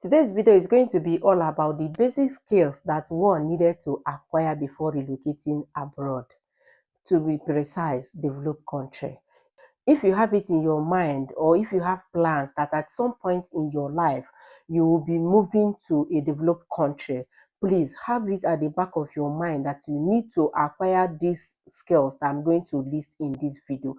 Today's video is going to be all about the basic skills that one needed to acquire before relocating abroad. To be precise, developed country. If you have it in your mind, or if you have plans that at some point in your life you will be moving to a developed country, please have it at the back of your mind that you need to acquire these skills that I'm going to list in this video.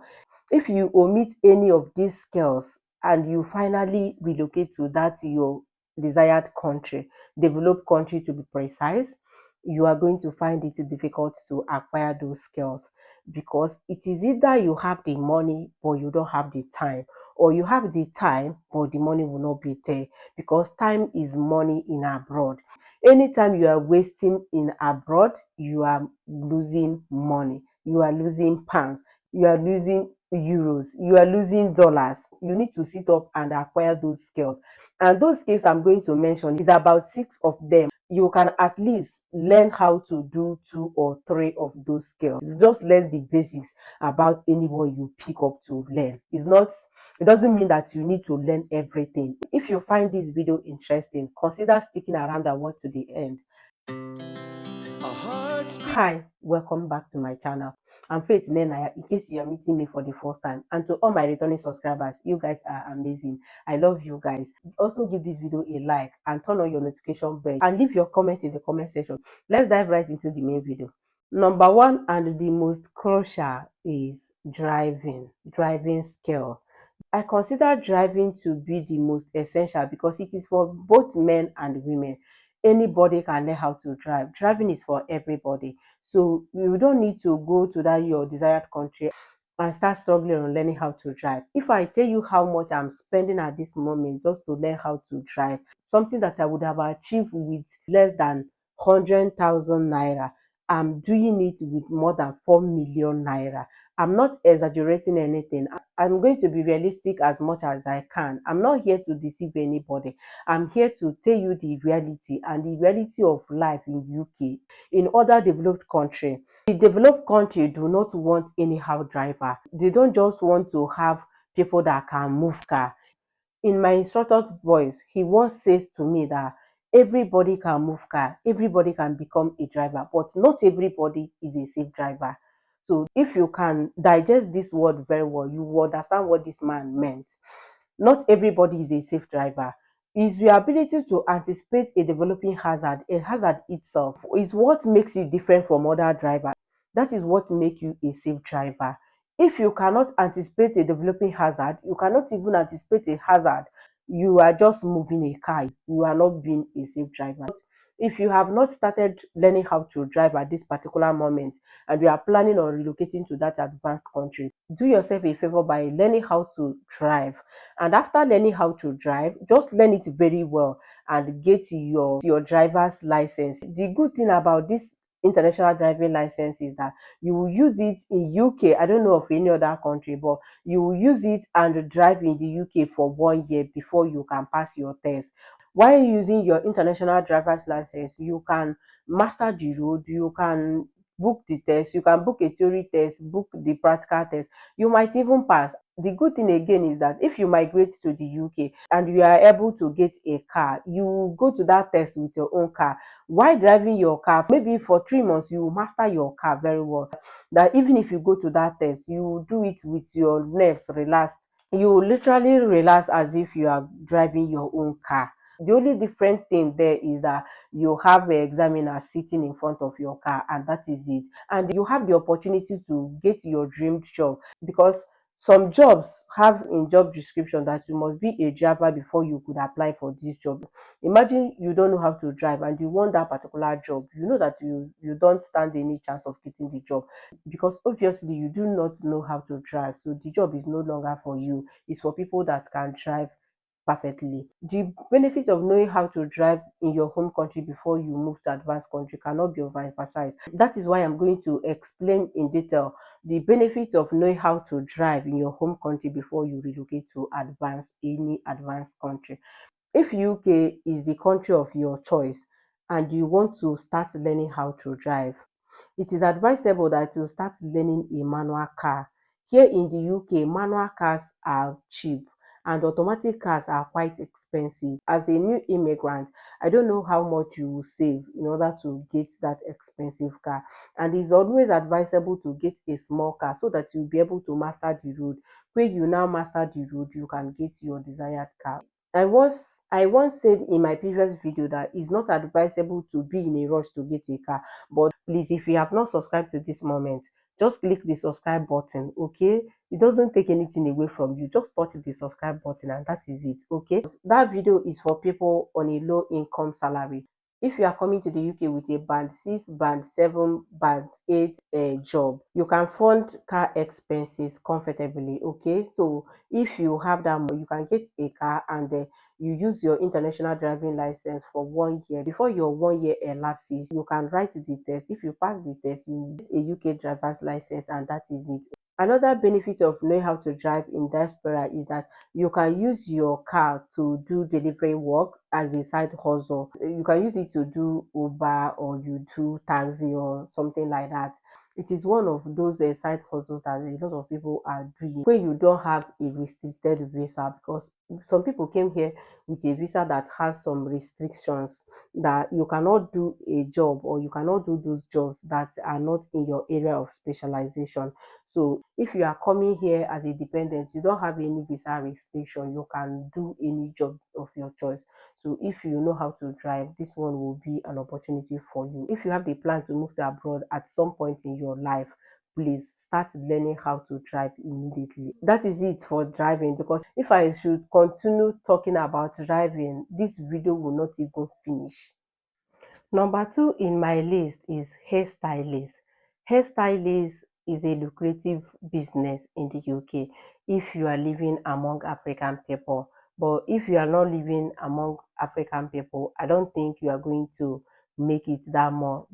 If you omit any of these skills and you finally relocate to that your desired country, developed country to be precise, you are going to find it difficult to acquire those skills, because it is either you have the money but you don't have the time, or you have the time but the money will not be there, because time is money in abroad. Anytime you are wasting in abroad, you are losing money, you are losing pounds, you are losing euros, you are losing dollars. You need to sit up and acquire those skills. And those skills I'm going to mention is about 6 of them. You can at least learn how to do 2 or 3 of those skills. Just learn the basics about anyone you pick up to learn. It doesn't mean that you need to learn everything. If you find this video interesting, consider sticking around and watch to the end. Hi, welcome back to my channel. I'm Faith Nenaya, in case you are meeting me for the first time. And to all my returning subscribers, you guys are amazing. I love you guys. Also give this video a like and turn on your notification bell and leave your comment in the comment section. Let's dive right into the main video. Number one and the most crucial is driving skill. I consider driving to be the most essential because it is for both men and women. Anybody can learn how to drive. Driving is for everybody. So you don't need to go to that your desired country and start struggling on learning how to drive. If I tell you how much I'm spending at this moment just to learn how to drive, something that I would have achieved with less than 100,000 naira, I'm doing it with more than 4 million naira. I'm not exaggerating anything. I'm going to be realistic as much as I can. I'm not here to deceive anybody. I'm here to tell you the reality and the reality of life in UK. In other developed country, the developed country do not want anyhow driver. They don't just want to have people that can move car. In my instructor's voice, he once says to me that everybody can move car, everybody can become a driver, but not everybody is a safe driver. So if you can digest this word very well, you will understand what this man meant. Not everybody is a safe driver. Is your ability to anticipate a developing hazard. A hazard itself is what makes you different from other drivers. That is what makes you a safe driver. If you cannot anticipate a developing hazard, you cannot even anticipate a hazard, you are just moving a car. You are not being a safe driver. If you have not started learning how to drive at this particular moment and you are planning on relocating to that advanced country, do yourself a favor by learning how to drive. And after learning how to drive, just learn it very well and get your driver's license. The good thing about this international driving license is that you will use it in UK. I don't know of any other country, but you will use it and drive in the UK for 1 year before you can pass your test. While using your international driver's license, you can master the road, you can book the test, you can book a theory test, book the practical test. You might even pass. The good thing again is that if you migrate to the UK and you are able to get a car, you go to that test with your own car. While driving your car, maybe for 3 months, you master your car very well. That even if you go to that test, you do it with your nerves relaxed. You literally relax as if you are driving your own car. The only different thing there is that you have an examiner sitting in front of your car, and that is it. And you have the opportunity to get your dream job, because some jobs have in job description that you must be a driver before you could apply for this job. Imagine you don't know how to drive and you want that particular job. You know that you don't stand any chance of getting the job, because obviously you do not know how to drive. So the job is no longer for you. It's for people that can drive perfectly. The benefits of knowing how to drive in your home country before you move to advanced country cannot be overemphasized. That is why I'm going to explain in detail the benefits of knowing how to drive in your home country before you relocate to any advanced country. If UK is the country of your choice and you want to start learning how to drive, it is advisable that you start learning a manual car. Here in the UK, manual cars are cheap and automatic cars are quite expensive. As a new immigrant, I don't know how much you will save in order to get that expensive car. And it's always advisable to get a small car so that you'll be able to master the road. When you now master the road, you can get your desired car. I once said in my previous video that it's not advisable to be in a rush to get a car. But please, if you have not subscribed to this moment, just click the subscribe button, okay? It doesn't take anything away from you. Just touch the subscribe button and that is it, okay? That video is for people on a low income salary. If you are coming to the UK with a band 6, band 7, band 8 job, you can fund car expenses comfortably, okay? So if you have that money, you can get a car and you use your international driving license for 1 year. Before your 1 year elapses, you can write the test. If you pass the test, you get a UK driver's license and that is it. Another benefit of knowing how to drive in diaspora is that you can use your car to do delivery work as a side hustle. You can use it to do Uber or you do taxi or something like that. It is one of those side hustles that a lot of people are doing when you don't have a restricted visa, because some people came here with a visa that has some restrictions, that you cannot do a job or you cannot do those jobs that are not in your area of specialization. So if you are coming here as a dependent, you don't have any visa restriction, you can do any job of your choice. So if you know how to drive, this one will be an opportunity for you. If you have the plan to move to abroad at some point in your life, please start learning how to drive immediately. That is it for driving, because if I should continue talking about driving, this video will not even finish. Number two in my list is hairstylist. Hairstylist is a lucrative business in the UK if you are living among African people. But if you are not living among African people, I don't think you are going to make it that more.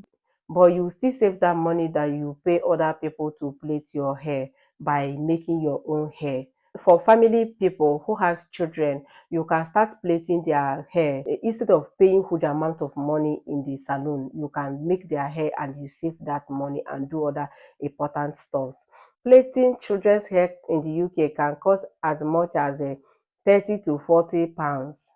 But you still save that money that you pay other people to plait your hair by making your own hair. For family people who has children, you can start plaiting their hair. Instead of paying huge amount of money in the salon, you can make their hair and you save that money and do other important stuffs. Plaiting children's hair in the UK can cost as much as 30 to 40 pounds.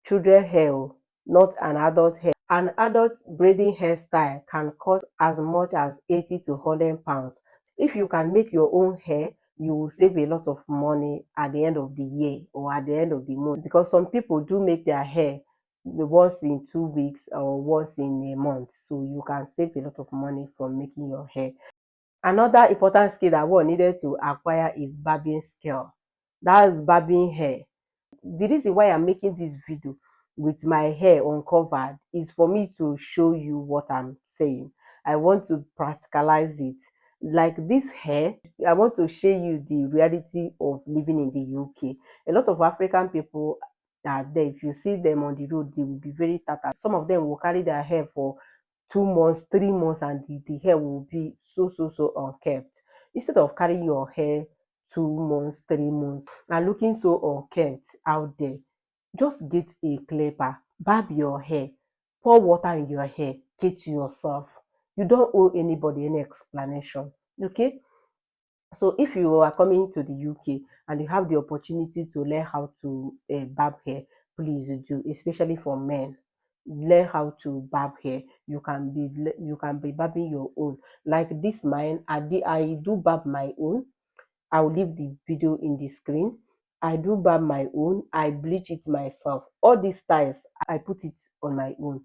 Children hair o, not an adult hair. An adult braiding hairstyle can cost as much as 80 to 100 pounds. If you can make your own hair, you will save a lot of money at the end of the year or at the end of the month, because some people do make their hair once in 2 weeks or once in a month. So you can save a lot of money from making your hair. Another important skill that one needed to acquire is barbing skill. That's barbing hair. The reason why I'm making this video with my hair uncovered is for me to show you what I'm saying. I want to practicalize it. Like this hair, I want to show you the reality of living in the UK. A lot of African people are there. If you see them on the road, they will be very tattered. Some of them will carry their hair for 2 months, 3 months, and the hair will be so unkept. Instead of carrying your hair 2 months, 3 months, and looking so unkempt out there, just get a clipper, barb your hair, pour water in your hair, get to yourself. You don't owe anybody any explanation. Okay? So if you are coming to the UK and you have the opportunity to learn how to barb hair, please do, especially for men. Learn how to barb hair. You can be barbing your own. Like this mine, I do barb my own. I'll leave the video in the screen. I do barb my own. I bleach it myself. All these styles, I put it on my own,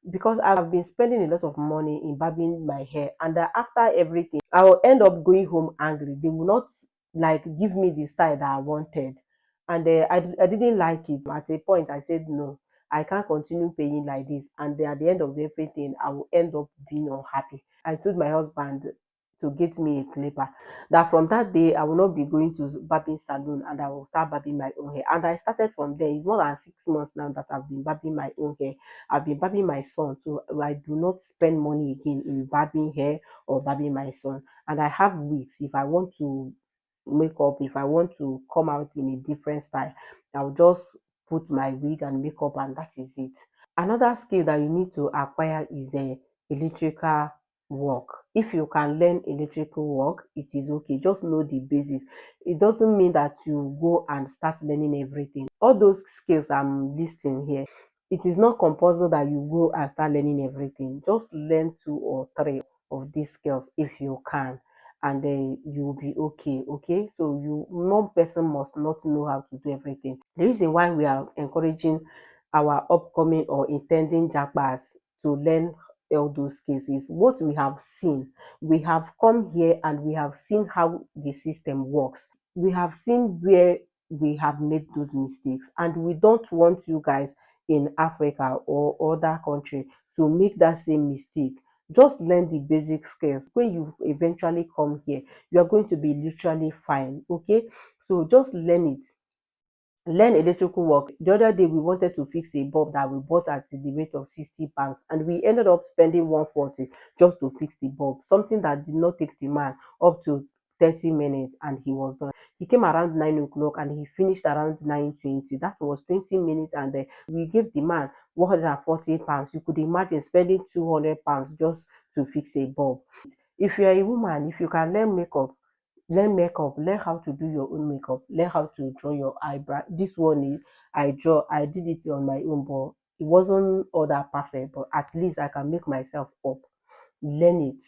because I've been spending a lot of money in barbing my hair, and after everything, I will end up going home angry. They will not like give me the style that I wanted, and I didn't like it. At a point, I said no. I can't continue paying like this, and then at the end of everything, I will end up being unhappy. I told my husband to get me a clipper, that from that day I will not be going to barbing salon and I will start barbing my own hair. And I started from there. It's more than 6 months now that I've been barbing my own hair. I've been barbing my son, so I do not spend money again in barbing hair or barbing my son. And I have wigs. If I want to make up, if I want to come out in a different style, I'll just put my wig and makeup and that is it. Another skill that you need to acquire is a electrical work. If you can learn electrical work, it is okay. Just know the basics. It doesn't mean that you go and start learning everything. All those skills I'm listing here, it is not compulsory that you go and start learning everything. Just learn 2 or 3 of these skills if you can, and then you'll be okay. Okay, so you, one person must not know how to do everything. The reason why we are encouraging our upcoming or intending jackpass to learn all those skills is what we have seen. We have come here and we have seen how the system works. We have seen where we have made those mistakes, and we don't want you guys in Africa or other country to make that same mistake. Just learn the basic skills. When you eventually come here, you are going to be literally fine. Okay, so just learn it. Learn electrical work. The other day we wanted to fix a bulb that we bought at the rate of 60 pounds, and we ended up spending 140 just to fix the bulb, something that did not take the man up to 30 minutes, and he was done. He came around 9 o'clock and he finished around 9:20. That was 20 minutes, and then we gave the man 140 pounds. You could imagine spending 200 pounds just to fix a bulb. If you are a woman, if you can learn makeup, learn how to do your own makeup, learn how to draw your eyebrow. This one is, I did it on my own, but it wasn't all that perfect, but at least I can make myself up. Learn it.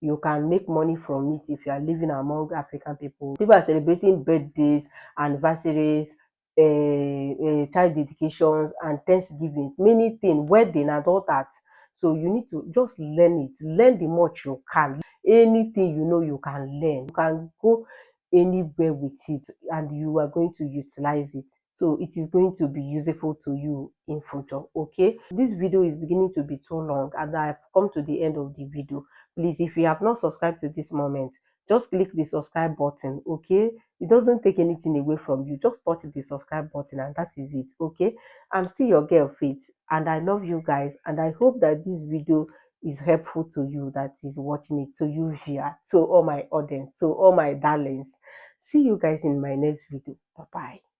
You can make money from it if you are living among African people. People are celebrating birthdays, anniversaries, child dedications, and Thanksgiving, many things, wedding, and all that. So you need to just learn it. Learn the much you can. Anything you know you can learn. You can go anywhere with it, and you are going to utilize it. So it is going to be useful to you in future. Okay, this video is beginning to be too long, and I've come to the end of the video. Please, if you have not subscribed to this moment, just click the subscribe button. Okay, it doesn't take anything away from you. Just touch the subscribe button, and that is it. Okay, I'm still your girl Faith, and I love you guys, and I hope that this video is helpful to you that is watching it, to you here, to all my audience, to all my darlings. See you guys in my next video. Bye bye.